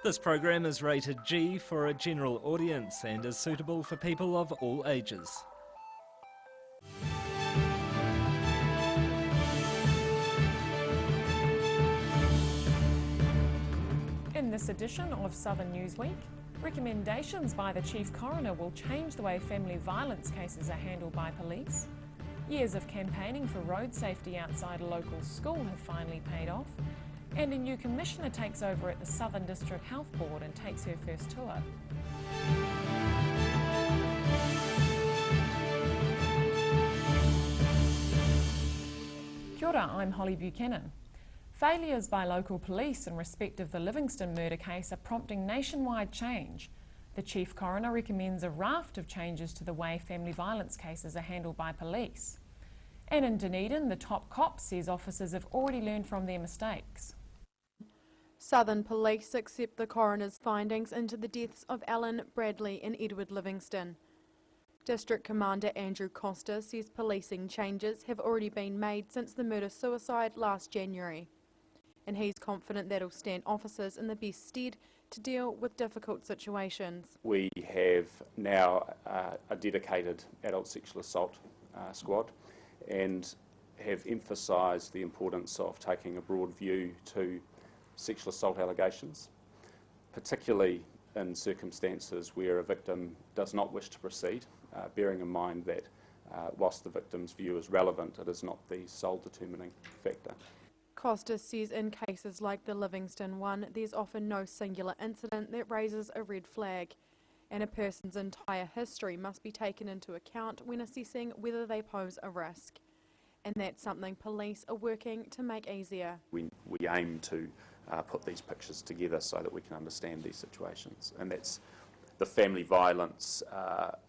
This program is rated G for a general audience and is suitable for people of all ages. In this edition of Southern Newsweek, recommendations by the Chief Coroner will change the way family violence cases are handled by police. Years of campaigning for road safety outside a local school have finally paid off. And a new commissioner takes over at the Southern District Health Board and takes her first tour. Kia ora, I'm Holly Buchanan. Failures by local police in respect of the Livingston murder case are prompting nationwide change. The Chief Coroner recommends a raft of changes to the way family violence cases are handled by police. And in Dunedin, the top cop says officers have already learned from their mistakes. Southern Police accept the coroner's findings into the deaths of Alan, Bradley and Edward Livingston. District Commander Andrew Costa says policing changes have already been made since the murder-suicide last January, and he's confident that'll stand officers in the best stead to deal with difficult situations. We have now a dedicated adult sexual assault squad and have emphasised the importance of taking a broad view to sexual assault allegations, particularly in circumstances where a victim does not wish to proceed, bearing in mind that whilst the victim's view is relevant, it is not the sole determining factor. Costa says in cases like the Livingston one, there's often no singular incident that raises a red flag, and a person's entire history must be taken into account when assessing whether they pose a risk. And that's something police are working to make easier. We aim to put these pictures together so that we can understand these situations, and that's the family violence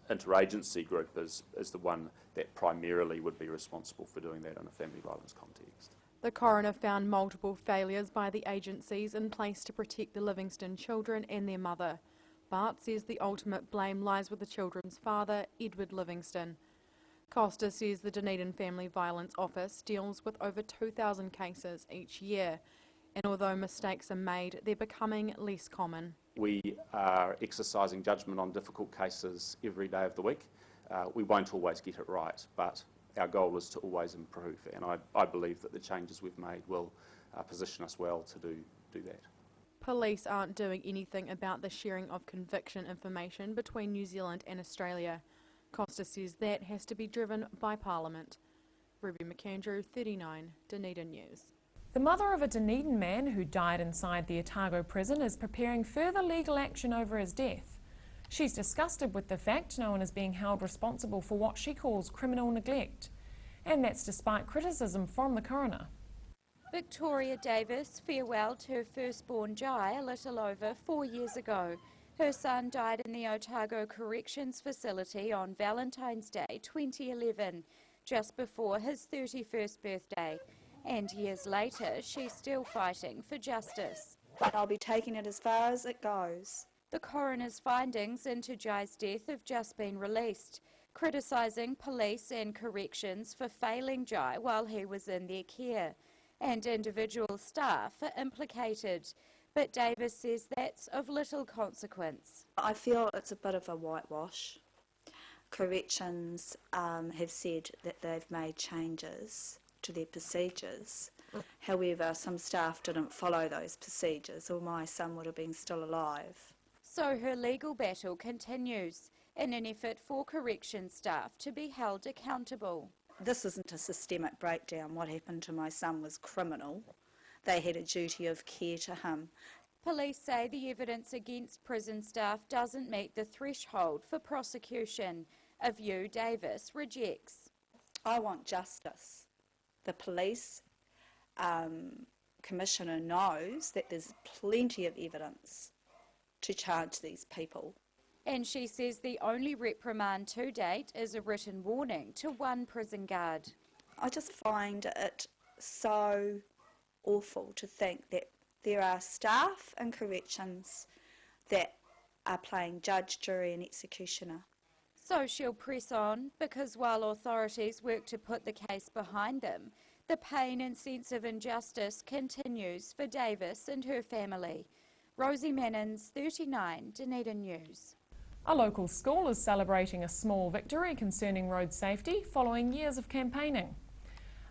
interagency group is the one that primarily would be responsible for doing that in a family violence context. The coroner found multiple failures by the agencies in place to protect the Livingston children and their mother, but says the ultimate blame lies with the children's father, Edward Livingston. Costa says the Dunedin Family Violence Office deals with over 2,000 cases each year, and although mistakes are made, they're becoming less common. We are exercising judgment on difficult cases every day of the week. We won't always get it right, but our goal is to always improve, and I believe that the changes we've made will position us well to do that. Police aren't doing anything about the sharing of conviction information between New Zealand and Australia. Costa says that has to be driven by Parliament. Ruby McAndrew, 39, Dunedin News. The mother of a Dunedin man who died inside the Otago prison is preparing further legal action over his death. She's disgusted with the fact no one is being held responsible for what she calls criminal neglect, and that's despite criticism from the coroner. Victoria Davis farewelled her firstborn Jai a little over 4 years ago. Her son died in the Otago Corrections Facility on Valentine's Day 2011, just before his 31st birthday. And years later, she's still fighting for justice. But I'll be taking it as far as it goes. The coroner's findings into Jai's death have just been released, criticising police and corrections for failing Jai while he was in their care, and individual staff are implicated. But Davis says that's of little consequence. I feel it's a bit of a whitewash. Corrections have said that they've made changes to their procedures. However, some staff didn't follow those procedures, or my son would have been still alive. So her legal battle continues in an effort for corrections staff to be held accountable. This isn't a systemic breakdown. What happened to my son was criminal. They had a duty of care to him. Police say the evidence against prison staff doesn't meet the threshold for prosecution, a view Davis rejects. I want justice. The police commissioner knows that there's plenty of evidence to charge these people. And she says the only reprimand to date is a written warning to one prison guard. I just find it so awful to think that there are staff in corrections that are playing judge, jury and executioner. So she'll press on because while authorities work to put the case behind them, the pain and sense of injustice continues for Davis and her family. Rosie Mannins, 39, Dunedin News. A local school is celebrating a small victory concerning road safety following years of campaigning.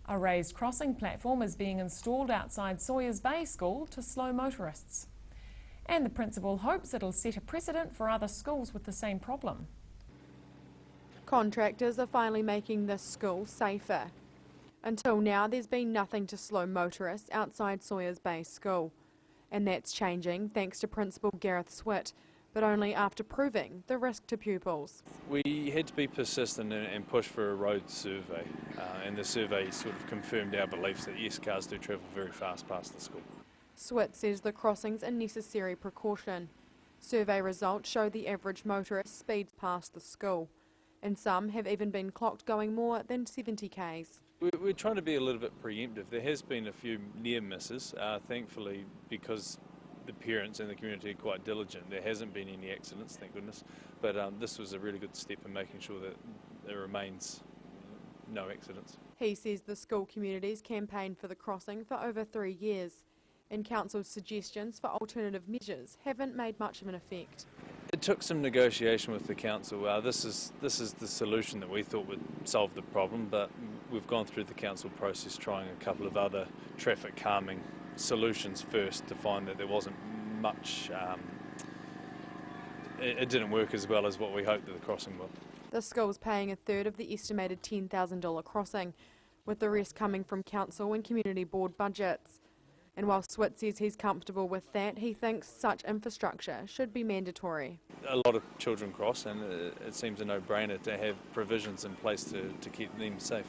A raised crossing platform is being installed outside Sawyers Bay School to slow motorists. And the principal hopes it'll set a precedent for other schools with the same problem. Contractors are finally making this school safer. Until now, there's been nothing to slow motorists outside Sawyers Bay School. And that's changing thanks to Principal Gareth Swit, but only after proving the risk to pupils. We had to be persistent and push for a road survey, and the survey sort of confirmed our beliefs that yes, cars do travel very fast past the school. Swit says the crossing's a necessary precaution. Survey results show the average motorist speeds past the school, and some have even been clocked going more than 70 k's. We're trying to be a little bit preemptive. There has been a few near misses, thankfully, because the parents and the community are quite diligent. There hasn't been any accidents, thank goodness, but this was a really good step in making sure that there remains no accidents. He says the school community's campaigned for the crossing for over 3 years, and council's suggestions for alternative measures haven't made much of an effect. It took some negotiation with the council. This is the solution that we thought would solve the problem, but we've gone through the council process trying a couple of other traffic calming solutions first to find that there wasn't much, it didn't work as well as what we hoped that the crossing would. The school's paying a third of the estimated $10,000 crossing, with the rest coming from council and community board budgets. And while Swit says he's comfortable with that, he thinks such infrastructure should be mandatory. A lot of children cross, and it seems a no-brainer to have provisions in place to keep them safe.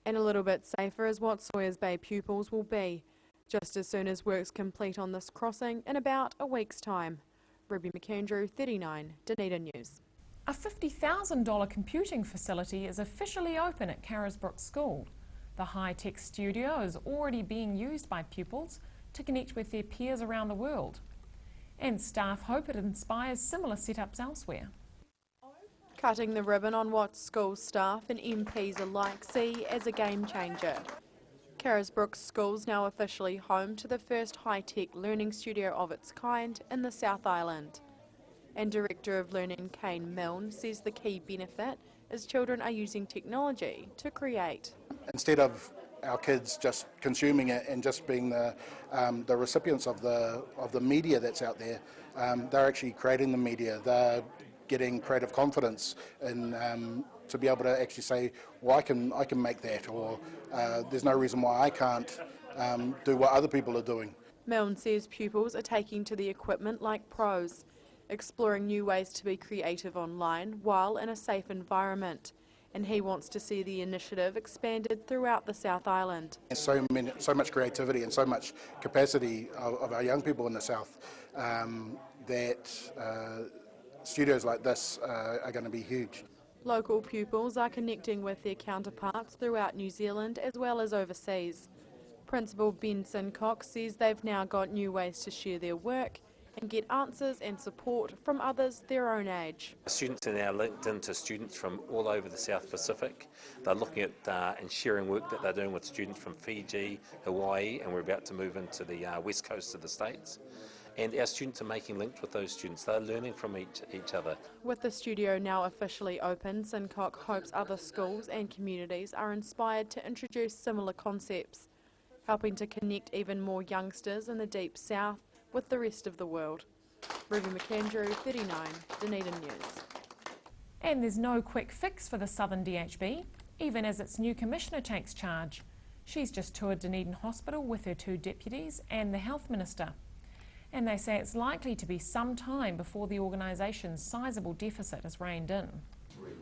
And a little bit safer is what Sawyers Bay pupils will be, just as soon as work's complete on this crossing in about a week's time. Ruby McAndrew, 39, Dunedin News. A $50,000 computing facility is officially open at Carisbrook School. The high-tech studio is already being used by pupils to connect with their peers around the world. And staff hope it inspires similar setups elsewhere. Cutting the ribbon on what school staff and MPs alike see as a game changer. Carisbrook School's now officially home to the first high-tech learning studio of its kind in the South Island. And Director of Learning Kane Milne says the key benefit is children are using technology to create. Instead of our kids just consuming it and just being the recipients of the media that's out there, they're actually creating the media. They're getting creative confidence and to be able to actually say, well, I can make that, or there's no reason why I can't do what other people are doing. Milne says pupils are taking to the equipment like pros, exploring new ways to be creative online while in a safe environment. And he wants to see the initiative expanded throughout the South Island. There's so much creativity and so much capacity of our young people in the South that studios like this are going to be huge. Local pupils are connecting with their counterparts throughout New Zealand as well as overseas. Principal Ben Sincock says they've now got new ways to share their work and get answers and support from others their own age. Students are now linked into students from all over the South Pacific. They're looking at and sharing work that they're doing with students from Fiji, Hawaii, and we're about to move into the west coast of the States. And our students are making links with those students. They're learning from each other. With the studio now officially open, Sincock hopes other schools and communities are inspired to introduce similar concepts, helping to connect even more youngsters in the Deep South with the rest of the world. Ruby McAndrew, 39, Dunedin News. And there's no quick fix for the Southern DHB, even as its new commissioner takes charge. She's just toured Dunedin Hospital with her 2 deputies and the Health Minister. And they say it's likely to be some time before the organisation's sizeable deficit is reined in.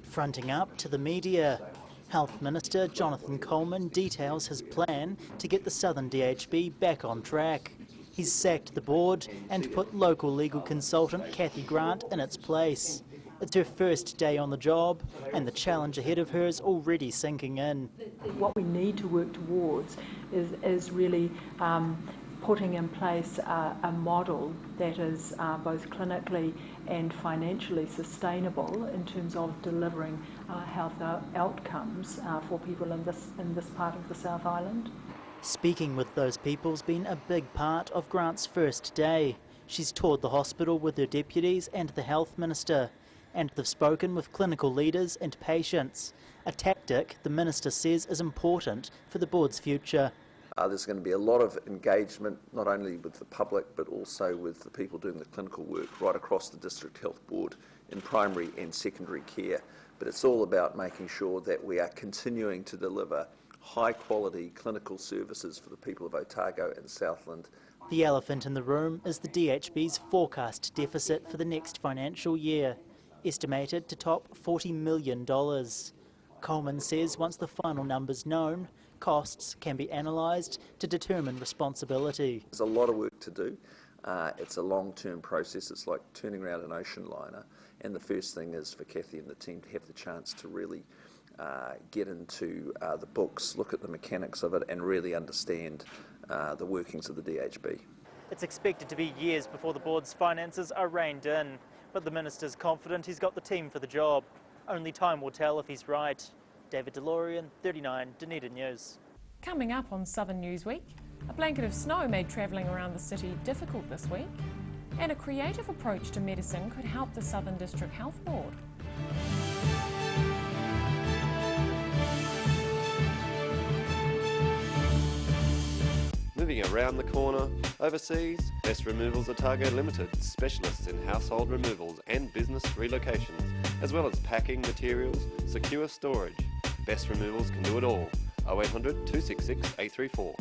Fronting up to the media, Health Minister Jonathan Coleman details his plan to get the Southern DHB back on track. He's sacked the board and put local legal consultant Kathy Grant in its place. It's her first day on the job, and the challenge ahead of her is already sinking in. What we need to work towards is really putting in place a model that is both clinically and financially sustainable in terms of delivering health outcomes for people in this part of the South Island. Speaking with those people's been a big part of Grant's first day. She's toured the hospital with her deputies and the health minister, and they've spoken with clinical leaders and patients, a tactic the minister says is important for the board's future. There's going to be a lot of engagement, not only with the public, but also with the people doing the clinical work right across the District Health Board in primary and secondary care. But it's all about making sure that we are continuing to deliver high-quality clinical services for the people of Otago and Southland. The elephant in the room is the DHB's forecast deficit for the next financial year, estimated to top $40 million. Coleman says once the final number's known, costs can be analysed to determine responsibility. There's a lot of work to do. It's a long-term process. It's like turning around an ocean liner. And the first thing is for Kathy and the team to have the chance to really get into the books, look at the mechanics of it, and really understand the workings of the DHB. It's expected to be years before the board's finances are reined in, but the minister's confident he's got the team for the job. Only time will tell if he's right. David DeLorean, 39 Dunedin News. Coming up on Southern Newsweek, a blanket of snow made travelling around the city difficult this week, and a creative approach to medicine could help the Southern District Health Board. Moving around the corner, overseas, Best Removals Otago Limited, specialists in household removals and business relocations, as well as packing materials, secure storage. Best Removals can do it all. 0800 266 834.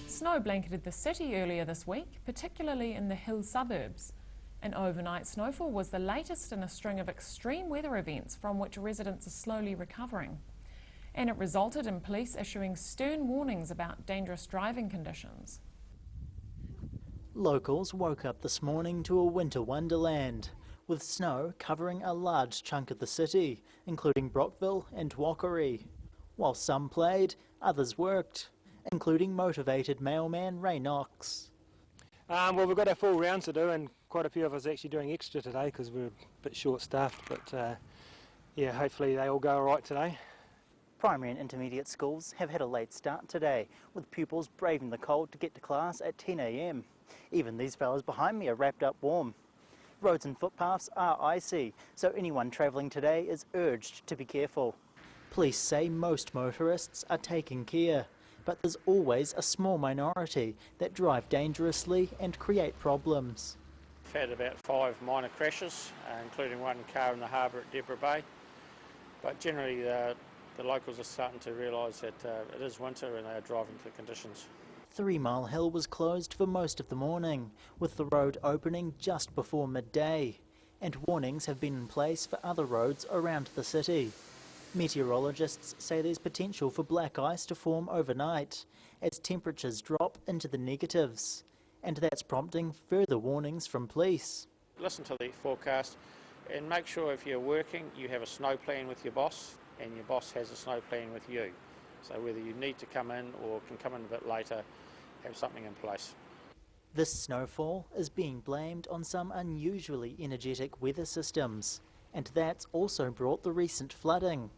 Snow blanketed the city earlier this week, particularly in the hill suburbs. An overnight snowfall was the latest in a string of extreme weather events from which residents are slowly recovering. And it resulted in police issuing stern warnings about dangerous driving conditions. Locals woke up this morning to a winter wonderland, with snow covering a large chunk of the city, including Brockville and Walkery. While some played, others worked, including motivated mailman Ray Knox. Well, we've got our full round to do, and quite a few of us actually doing extra today because we're a bit short-staffed, but yeah, hopefully they all go all right today. Primary and intermediate schools have had a late start today, with pupils braving the cold to get to class at 10 a.m. Even these fellas behind me are wrapped up warm. Roads and footpaths are icy, so anyone travelling today is urged to be careful. Police say most motorists are taking care, but there's always a small minority that drive dangerously and create problems. We've had about 5 minor crashes, including one car in the harbour at Deborah Bay, but generally the locals are starting to realise that it is winter and they are driving to conditions. 3 Mile Hill was closed for most of the morning, with the road opening just before midday, and warnings have been in place for other roads around the city. Meteorologists say there's potential for black ice to form overnight as temperatures drop into the negatives, and that's prompting further warnings from police. Listen to the forecast and make sure if you're working you have a snow plan with your boss and your boss has a snow plan with you. So whether you need to come in or can come in a bit later, have something in place. This snowfall is being blamed on some unusually energetic weather systems, and that's also brought the recent flooding.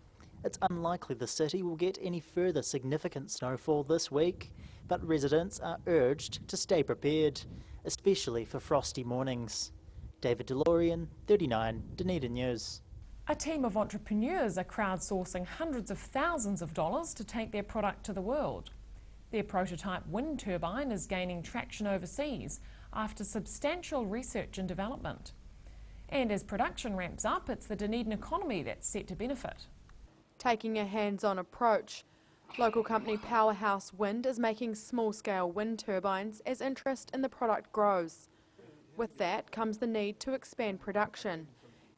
It's unlikely the city will get any further significant snowfall this week, but residents are urged to stay prepared, especially for frosty mornings. David DeLorean, 39 Dunedin News. A team of entrepreneurs are crowdsourcing hundreds of thousands of dollars to take their product to the world. Their prototype wind turbine is gaining traction overseas after substantial research and development. And as production ramps up, it's the Dunedin economy that's set to benefit. taking a hands-on approach. Local company Powerhouse Wind is making small-scale wind turbines as interest in the product grows. With that comes the need to expand production,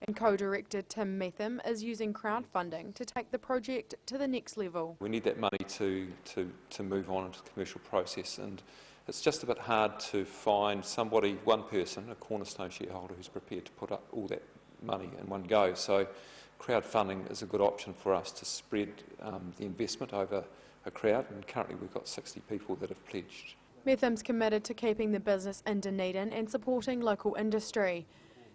and co-director Tim Meetham is using crowdfunding to take the project to the next level. We need that money to move on into the commercial process, and it's just a bit hard to find somebody, one person, a cornerstone shareholder, who's prepared to put up all that money in one go. So crowdfunding is a good option for us to spread the investment over a crowd, and currently we've got 60 people that have pledged. Meetham's committed to keeping the business in Dunedin and supporting local industry.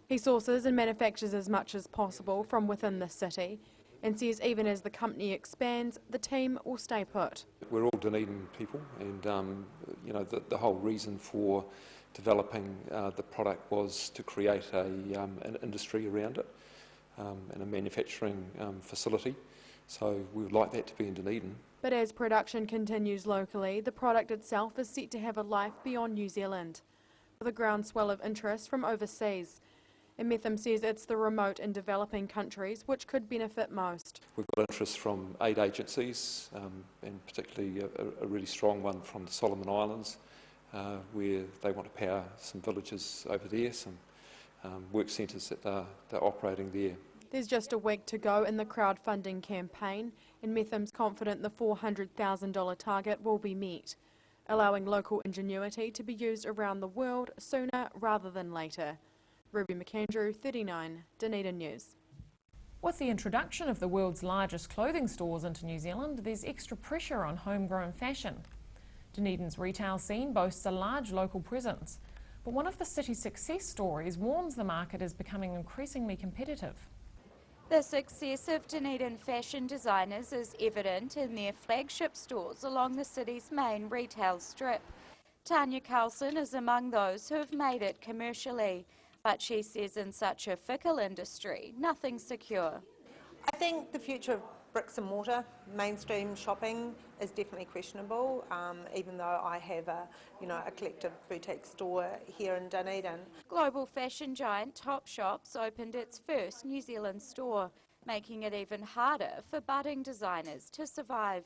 He sources and manufactures as much as possible from within the city and says even as the company expands, the team will stay put. We're all Dunedin people, and you know, the whole reason for developing the product was to create an industry around it and a manufacturing facility. So we would like that to be in Dunedin. But as production continues locally, the product itself is set to have a life beyond New Zealand, with a groundswell of interest from overseas. And Meetham says it's the remote and developing countries which could benefit most. We've got interest from aid agencies, and particularly a really strong one from the Solomon Islands, where they want to power some villages over there, some work centres that they're operating there. There's just a week to go in the crowdfunding campaign, and Meetham's confident the $400,000 target will be met, allowing local ingenuity to be used around the world sooner rather than later. Ruby McAndrew, 39, Dunedin News. With the introduction of the world's largest clothing stores into New Zealand, there's extra pressure on homegrown fashion. Dunedin's retail scene boasts a large local presence, but one of the city's success stories warns the market is becoming increasingly competitive. The success of Dunedin fashion designers is evident in their flagship stores along the city's main retail strip. Tanya Carlson is among those who have made it commercially. But she says in such a fickle industry, nothing's secure. I think the future of bricks and mortar, mainstream shopping, is definitely questionable, even though I have a collective boutique store here in Dunedin. Global fashion giant Topshop's opened its first New Zealand store, making it even harder for budding designers to survive.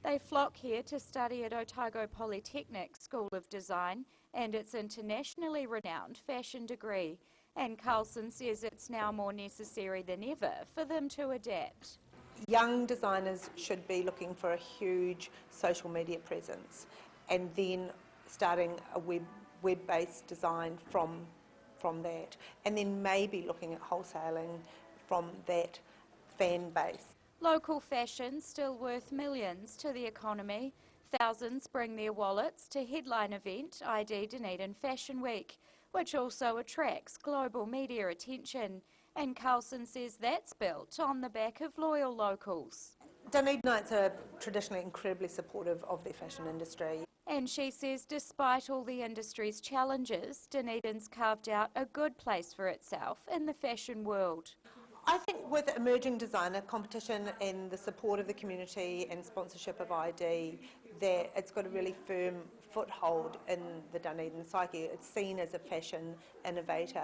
They flock here to study at Otago Polytechnic School of Design and its internationally renowned fashion degree. And Carlson says it's now more necessary than ever for them to adapt. Young designers should be looking for a huge social media presence and then starting a web-based design from that, and then maybe looking at wholesaling from that fan base. Local fashion still worth millions to the economy. Thousands bring their wallets to headline event ID Dunedin Fashion Week, which also attracts global media attention. And Carlson says that's built on the back of loyal locals. Dunedinites are traditionally incredibly supportive of their fashion industry. And she says despite all the industry's challenges, Dunedin's carved out a good place for itself in the fashion world. I think with emerging designer competition and the support of the community and sponsorship of ID, that it's got a really firm foothold in the Dunedin psyche. It's seen as a fashion innovator.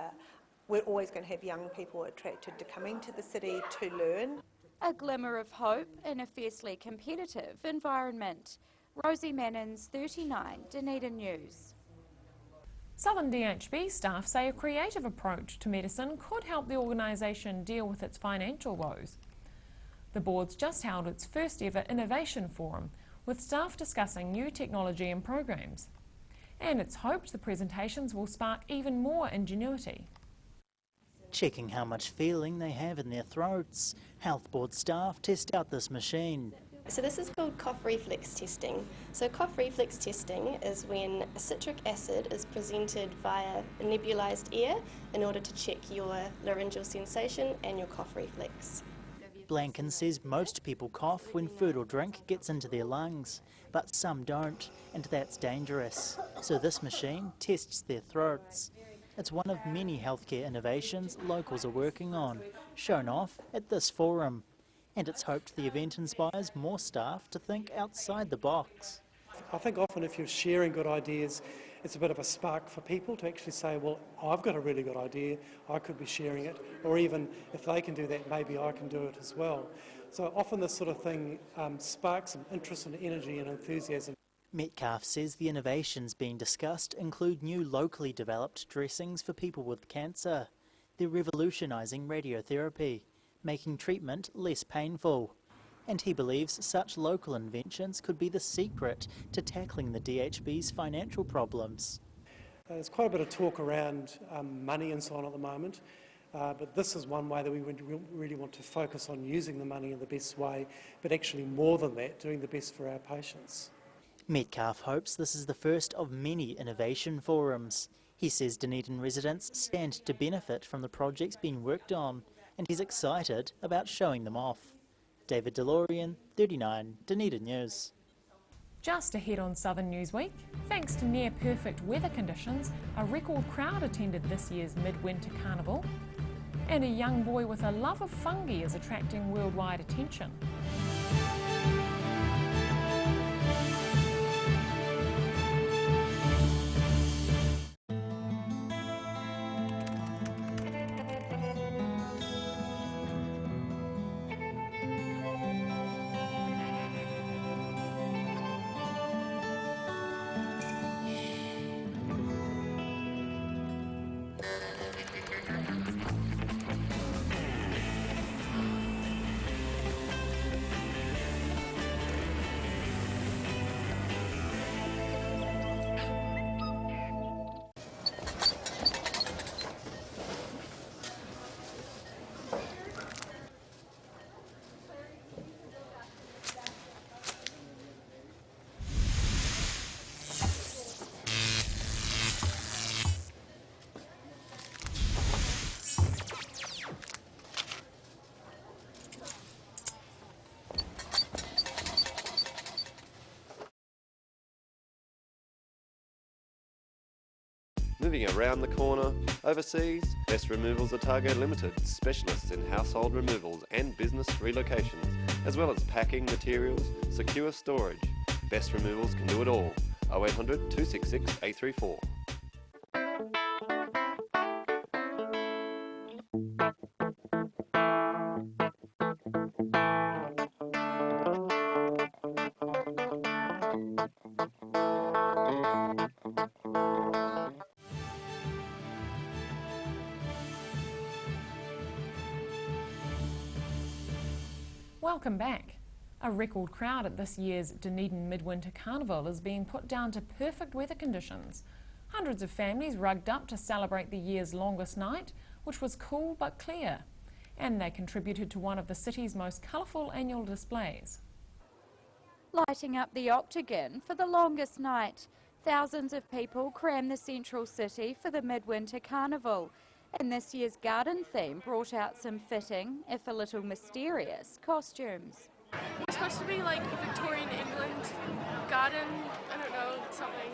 We're always going to have young people attracted to coming to the city to learn. A glimmer of hope in a fiercely competitive environment. Rosie Mannins, 39, Dunedin News. Southern DHB staff say a creative approach to medicine could help the organisation deal with its financial woes. The board's just held its first ever innovation forum, with staff discussing new technology and programs. And it's hoped the presentations will spark even more ingenuity. Checking how much feeling they have in their throats, health board staff test out this machine. So this is called cough reflex testing. So cough reflex testing is when a citric acid is presented via a nebulized air in order to check your laryngeal sensation and your cough reflex. Blanken says most people cough when food or drink gets into their lungs, but some don't, and that's dangerous. So this machine tests their throats. It's one of many healthcare innovations locals are working on, shown off at this forum. And it's hoped the event inspires more staff to think outside the box. I think often if you're sharing good ideas it's a bit of a spark for people to actually say, well, I've got a really good idea, I could be sharing it, or even if they can do that, maybe I can do it as well. So often this sort of thing sparks some interest and energy and enthusiasm. Metcalf says the innovations being discussed include new locally developed dressings for people with cancer. They're revolutionising radiotherapy, making treatment less painful. And he believes such local inventions could be the secret to tackling the DHB's financial problems. There's quite a bit of talk around money and so on at the moment, but this is one way that we really want to focus on using the money in the best way, but actually more than that, doing the best for our patients. Metcalf hopes this is the first of many innovation forums. He says Dunedin residents stand to benefit from the projects being worked on, and he's excited about showing them off. David DeLorean, 39, Dunedin News. Just ahead on Southern Newsweek, thanks to near-perfect weather conditions, a record crowd attended this year's Midwinter Carnival, and a young boy with a love of fungi is attracting worldwide attention. Moving around the corner, overseas, Best Removals Otago Limited, specialists in household removals and business relocations, as well as packing materials, secure storage. Best Removals can do it all. 0800 266 834. Welcome back. A record crowd at this year's Dunedin Midwinter Carnival is being put down to perfect weather conditions. Hundreds of families rugged up to celebrate the year's longest night, which was cool but clear. And they contributed to one of the city's most colourful annual displays. Lighting up the Octagon for the longest night, thousands of people crammed the central city for the Midwinter Carnival. And this year's garden theme brought out some fitting, if a little mysterious, costumes. It's supposed to be like a Victorian England garden, I don't know, something,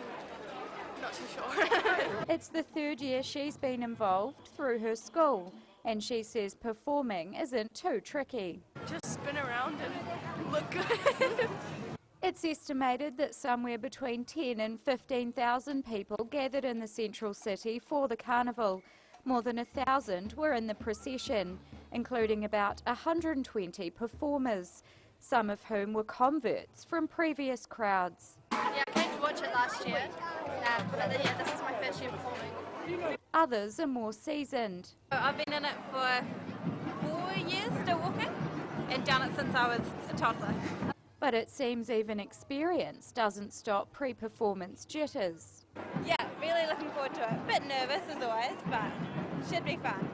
not too sure. It's the third year she's been involved through her school, and she says performing isn't too tricky. Just spin around and look good. It's estimated that somewhere between 10 and 15,000 people gathered in the central city for the carnival. More than 1,000 were in the procession, including about 120 performers, some of whom were converts from previous crowds. Yeah, I came to watch it last year, but yeah, this is my first year performing. Others are more seasoned. I've been in it for 4 years, still walking, and done it since I was a toddler. But it seems even experience doesn't stop pre-performance jitters. Yeah, really looking forward to it. A bit nervous as always, but should be fun.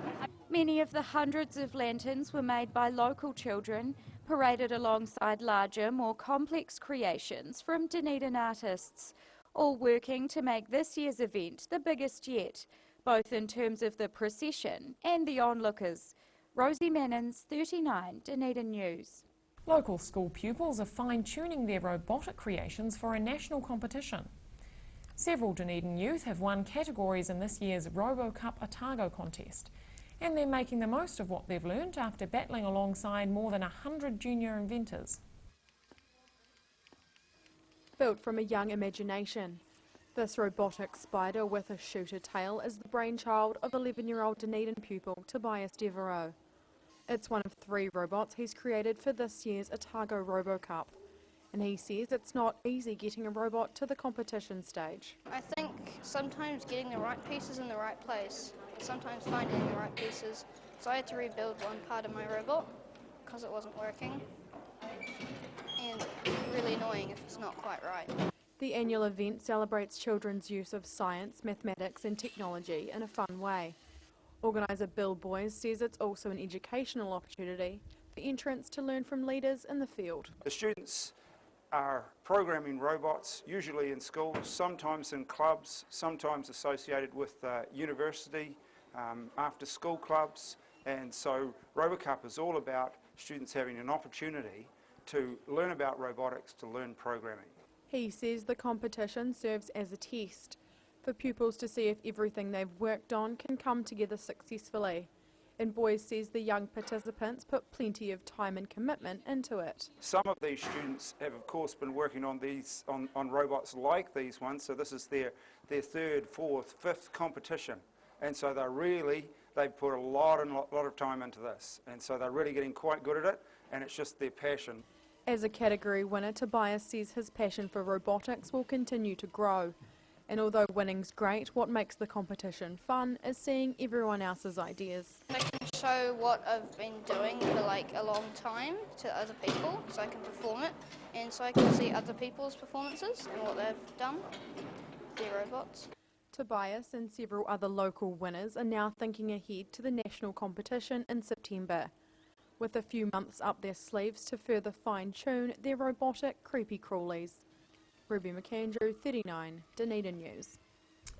Many of the hundreds of lanterns were made by local children, paraded alongside larger, more complex creations from Dunedin artists, all working to make this year's event the biggest yet, both in terms of the procession and the onlookers. Rosie Mannins, 39, Dunedin News. Local school pupils are fine-tuning their robotic creations for a national competition. Several Dunedin youth have won categories in this year's RoboCup Otago contest, and they're making the most of what they've learned after battling alongside more than 100 junior inventors. Built from a young imagination, This robotic spider with a shooter tail is the brainchild of 11-year-old Dunedin pupil Tobias Devereaux. It's one of 3 robots he's created for this year's Otago RoboCup, and he says it's not easy getting a robot to the competition stage. I think sometimes getting the right pieces in the right place, sometimes finding the right pieces. So I had to rebuild one part of my robot because it wasn't working, and really annoying if it's not quite right. The annual event celebrates children's use of science, mathematics and technology in a fun way. Organiser Bill Boyes says it's also an educational opportunity for entrants to learn from leaders in the field. The students are programming robots, usually in schools, sometimes in clubs, sometimes associated with university, after school clubs, and so RoboCup is all about students having an opportunity to learn about robotics, to learn programming. He says the competition serves as a test for pupils to see if everything they've worked on can come together successfully. And Boyes says the young participants put plenty of time and commitment into it. Some of these students have of course been working on these on robots like these ones, so this is their 3rd, 4th, 5th competition, and so they've put a lot of time into this, and so they're really getting quite good at it, and it's just their passion. As a category winner, Tobias says his passion for robotics will continue to grow. And although winning's great, what makes the competition fun is seeing everyone else's ideas. I can show what I've been doing for like a long time to other people, so I can perform it, and so I can see other people's performances and what they've done, their robots. Tobias and several other local winners are now thinking ahead to the national competition in September, with a few months up their sleeves to further fine-tune their robotic creepy crawlies. Ruby McAndrew, 39, Dunedin News.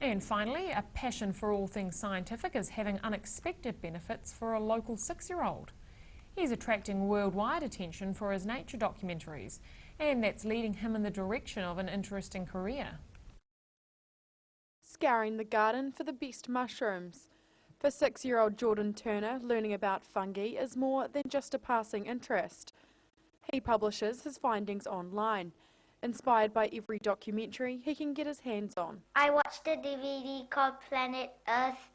And finally, a passion for all things scientific is having unexpected benefits for a local 6-year-old. He's attracting worldwide attention for his nature documentaries, and that's leading him in the direction of an interesting career. Scouring the garden for the best mushrooms. For 6-year-old Jordan Turner, learning about fungi is more than just a passing interest. He publishes his findings online, inspired by every documentary he can get his hands on. I watched a DVD called Planet Earth,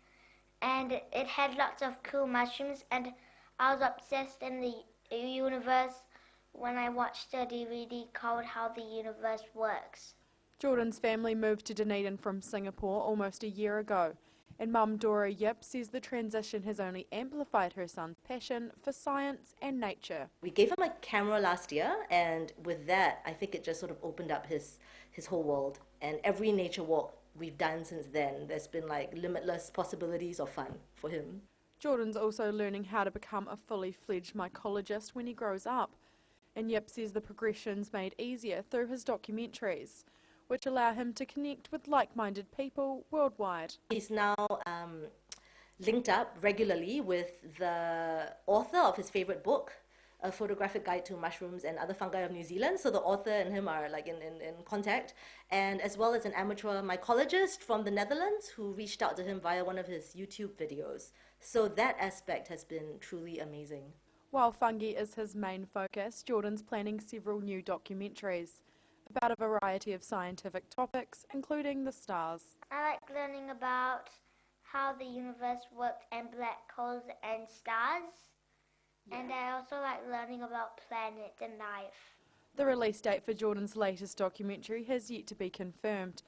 and it had lots of cool mushrooms, and I was obsessed in the universe when I watched a DVD called How the Universe Works. Jordan's family moved to Dunedin from Singapore almost a year ago, and mum Dora Yip says the transition has only amplified her son's passion for science and nature. We gave him a camera last year, and with that, I think it just sort of opened up his whole world. And every nature walk we've done since then, there's been like limitless possibilities of fun for him. Jordan's also learning how to become a fully fledged mycologist when he grows up, and Yip says the progression's made easier through his documentaries, which allow him to connect with like-minded people worldwide. He's now linked up regularly with the author of his favourite book, A Photographic Guide to Mushrooms and Other Fungi of New Zealand. So the author and him are like in contact, and as well as an amateur mycologist from the Netherlands who reached out to him via one of his YouTube videos. So that aspect has been truly amazing. While fungi is his main focus, Jordan's planning several new documentaries about a variety of scientific topics, including the stars. I like learning about how the universe works and black holes and stars. Yeah. And I also like learning about planets and life. The release date for Jordan's latest documentary has yet to be confirmed,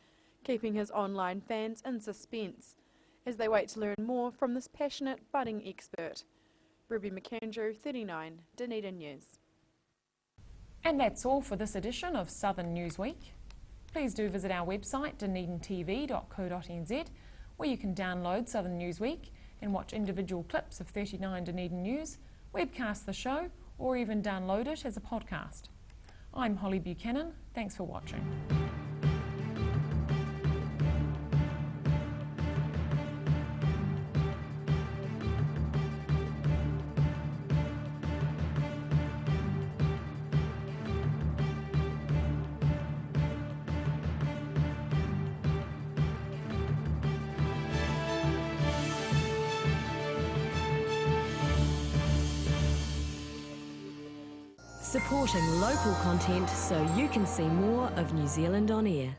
keeping his online fans in suspense as they wait to learn more from this passionate budding expert. Ruby McAndrew, 39, Dunedin News. And that's all for this edition of Southern Newsweek. Please do visit our website dunedintv.co.nz, where you can download Southern Newsweek and watch individual clips of 39 Dunedin News, webcast the show, or even download it as a podcast. I'm Holly Buchanan. Thanks for watching. Supporting local content so you can see more of New Zealand on air.